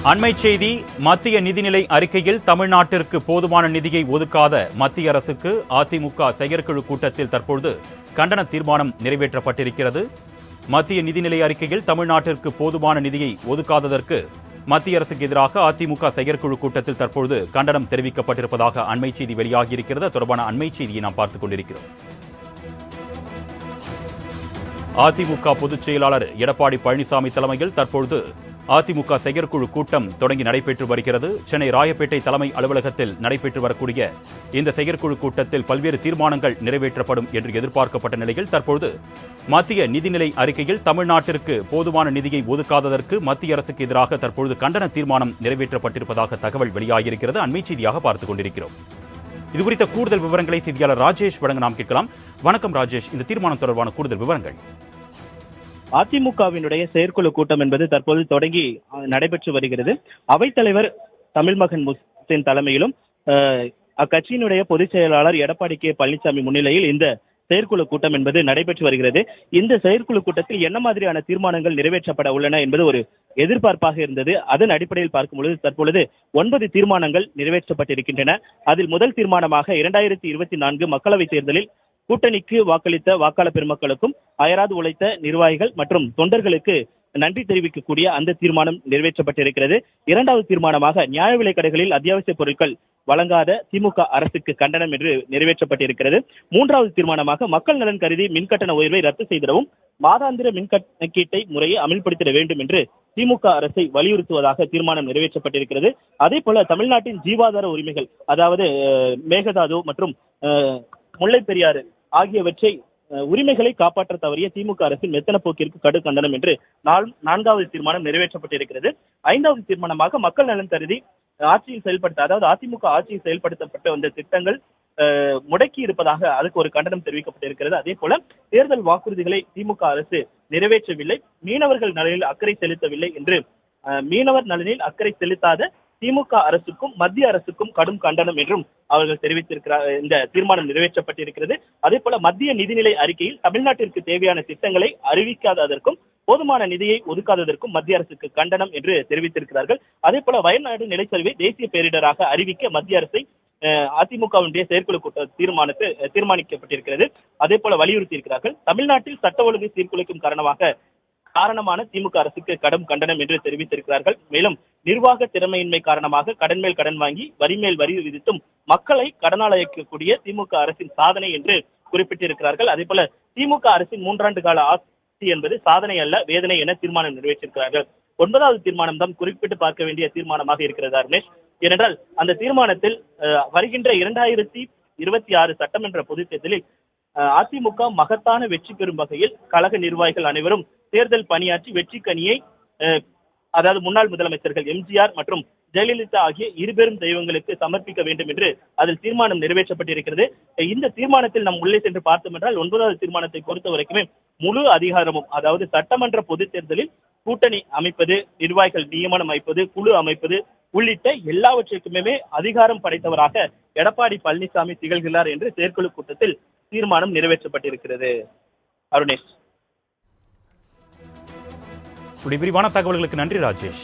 அண்மை செய்தி. மத்திய நிதிநிலை அறிக்கையில் தமிழ்நாட்டிற்கு போதுமான நிதியை ஒதுக்காத மத்திய அரசுக்கு அதிமுக செயற்குழு கூட்டத்தில் தற்பொழுது கண்டன தீர்மானம் நிறைவேற்றப்பட்டிருக்கிறது. மத்திய நிதிநிலை அறிக்கையில் தமிழ்நாட்டிற்கு போதுமான நிதியை ஒதுக்காததற்கு மத்திய அரசுக்கு எதிராக அதிமுக செயற்குழு கூட்டத்தில் தற்பொழுது கண்டனம் தெரிவிக்கப்பட்டிருப்பதாக அண்மை செய்தி வெளியாகியிருக்கிறது. தொடர்பான அண்மை செய்தியை நாம் பார்த்துக் கொண்டிருக்கிறோம். அதிமுக பொதுச் செயலாளர் எடப்பாடி பழனிசாமி தலைமையில் தற்பொழுது அதிமுக செயற்குழு கூட்டம் தொடங்கி நடைபெற்று வருகிறது. சென்னை ராயப்பேட்டை தலைமை அலுவலகத்தில் நடைபெற்று வரக்கூடிய இந்த செயற்குழு கூட்டத்தில் பல்வேறு தீர்மானங்கள் நிறைவேற்றப்படும் என்று எதிர்பார்க்கப்பட்ட நிலையில் தற்பொழுது மத்திய நிதிநிலை அறிக்கையில் தமிழ்நாட்டிற்கு போதுமான நிதியை ஒதுக்காததற்கு மத்திய அரசுக்கு எதிராக தற்பொழுது கண்டன தீர்மானம் நிறைவேற்றப்பட்டிருப்பதாக தகவல் வெளியாகியிருக்கிறது. அண்மை செய்தியாக பார்த்துக் கொண்டிருக்கிறோம். இதுகுறித்த கூடுதல் விவரங்களை செய்தியாளர் ராஜேஷ் வழங்க நாம் கேட்கலாம். வணக்கம் ராஜேஷ், இந்த தீர்மானம் தொடர்பான கூடுதல் விவரங்கள். அதிமுகவினுடைய செயற்குழு கூட்டம் என்பது தற்போது தொடங்கி நடைபெற்று வருகிறது. அவைத்தலைவர் தமிழ்மகன் முஸ்லிம் தலைமையிலும் அக்கட்சியினுடைய பொதுச் செயலாளர் எடப்பாடி கே பழனிசாமி முன்னிலையில் இந்த செயற்குழு கூட்டம் என்பது நடைபெற்று வருகிறது. இந்த செயற்குழு கூட்டத்தில் என்ன மாதிரியான தீர்மானங்கள் நிறைவேற்றப்பட உள்ளன என்பது ஒரு எதிர்பார்ப்பாக இருந்தது. அதன் அடிப்படையில் பார்க்கும் பொழுது தற்பொழுது 9 தீர்மானங்கள் நிறைவேற்றப்பட்டிருக்கின்றன. அதில் முதல் தீர்மானமாக 2024 மக்களவைத் தேர்தலில் கூட்டணிக்கு வாக்களித்த வாக்காளர் பெருமக்களுக்கும் அயராது உழைத்த நிர்வாகிகள் மற்றும் தொண்டர்களுக்கு நன்றி தெரிவிக்கக்கூடிய அந்த தீர்மானம் நிறைவேற்றப்பட்டிருக்கிறது. இரண்டாவது தீர்மானமாக நியாய விலைக் கடைகளில் அத்தியாவசிய பொருட்கள் வழங்காத திமுக அரசுக்கு கண்டனம் என்று நிறைவேற்றப்பட்டிருக்கிறது. மூன்றாவது தீர்மானமாக மக்கள் நலன் கருதி மின்கட்டண உயர்வை ரத்து செய்திடவும் மாதாந்திர மின்கணக்கீட்டை முறையை அமல்படுத்திட வேண்டும் என்று திமுக அரசை வலியுறுத்துவதாக தீர்மானம் நிறைவேற்றப்பட்டிருக்கிறது. அதே போல தமிழ்நாட்டின் ஜீவாதார உரிமைகள், அதாவது மேகதாது மற்றும் முல்லை பெரியாறு ஆகியவற்றை உரிமைகளை காப்பாற்ற தவறிய திமுக அரசின் மெத்தன போக்கிற்கு கடும் கண்டனம் என்று நான்காவது தீர்மானம் நிறைவேற்றப்பட்டிருக்கிறது. ஐந்தாவது தீர்மானமாக மக்கள் நலன் கருதி ஆட்சியில் செயல்படுத்த, அதாவது அதிமுக ஆட்சியில் செயல்படுத்தப்பட்ட வந்த திட்டங்கள் முடக்கி இருப்பதாக அதுக்கு ஒரு கண்டனம் தெரிவிக்கப்பட்டிருக்கிறது. அதே போல தேர்தல் வாக்குறுதிகளை திமுக அரசு நிறைவேற்றவில்லை, மீனவர்கள் நலனில் அக்கறை செலுத்தவில்லை என்று மீனவர் நலனில் அக்கறை செலுத்தாத திமுக அரசுக்கும் மத்திய அரசுக்கும் கடும் கண்டனம் என்றும் அவர்கள் தெரிவித்திருக்கிறார். இந்த தீர்மானம் நிறைவேற்றப்பட்டிருக்கிறது. அதே போல மத்திய நிதிநிலை அறிக்கையில் தமிழ்நாட்டிற்கு தேவையான திட்டங்களை அறிவிக்காததற்கும் போதுமான நிதியை ஒதுக்காததற்கும் மத்திய அரசுக்கு கண்டனம் என்று தெரிவித்திருக்கிறார்கள். அதே போல வயநாடு நிலச்சரிவை தேசிய பேரிடராக அறிவிக்க மத்திய அரசை அதிமுகவினுடைய செயற்குழு கூட்ட தீர்மானிக்கப்பட்டிருக்கிறது. அதே போல வலியுறுத்தி இருக்கிறார்கள். தமிழ்நாட்டில் சட்ட ஒழுங்கை சீர்குலைக்கும் காரணமான திமுக அரசுக்கு கடும் கண்டனம் என்று தெரிவித்திருக்கிறார்கள். மேலும் நிர்வாக திறமையின்மை காரணமாக கடன் மேல் கடன் வாங்கி வரி மேல் வரி விதித்தும் மக்களை கடனாளக்கூடிய திமுக அரசின் சாதனை என்று குறிப்பிட்டிருக்கிறார்கள். அதே போல திமுக அரசின் 3 ஆண்டு கால ஆட்சி என்பது சாதனை அல்ல, வேதனை என தீர்மானம் நிறைவேற்றிருக்கிறார்கள். 9வது தீர்மானம் தான் குறிப்பிட்டு பார்க்க வேண்டிய தீர்மானமாக இருக்கிறது அருணேஷ். ஏனென்றால் அந்த தீர்மானத்தில் வருகின்ற 2026 சட்டமன்ற பொதுத் தேர்தலில் அதிமுக மகத்தான வெற்றி பெறும் வகையில் கழக நிர்வாகிகள் அனைவரும் தேர்தல் பணியாற்றி வெற்றி கனியை, அதாவது முன்னாள் முதலமைச்சர்கள் எம்ஜிஆர் மற்றும் ஜெயலலிதா ஆகிய இருபெரும் தெய்வங்களுக்கு சமர்ப்பிக்க வேண்டும் என்று அதில் தீர்மானம் நிறைவேற்றப்பட்டிருக்கிறது. இந்த தீர்மானத்தில் நாம் உள்ளே சென்று பார்த்தோம் என்றால் 9வது தீர்மானத்தை பொறுத்த வரைக்குமே முழு அதிகாரமும், அதாவது சட்டமன்ற பொதுத் தேர்தலில் கூட்டணி அமைப்பது, நிர்வாகிகள் நியமனம் அமைப்பது, குழு அமைப்பது உள்ளிட்ட எல்லாவற்றிற்குமே அதிகாரம் படைத்தவராக எடப்பாடி பழனிசாமி திகழ்கிறார் என்று செயற்குழு கூட்டத்தில் தீர்மானம் நிறைவேற்றப்பட்டிருக்கிறது. அருணேஷ், விரிவான தகவல்களுக்கு நன்றி ராஜேஷ்.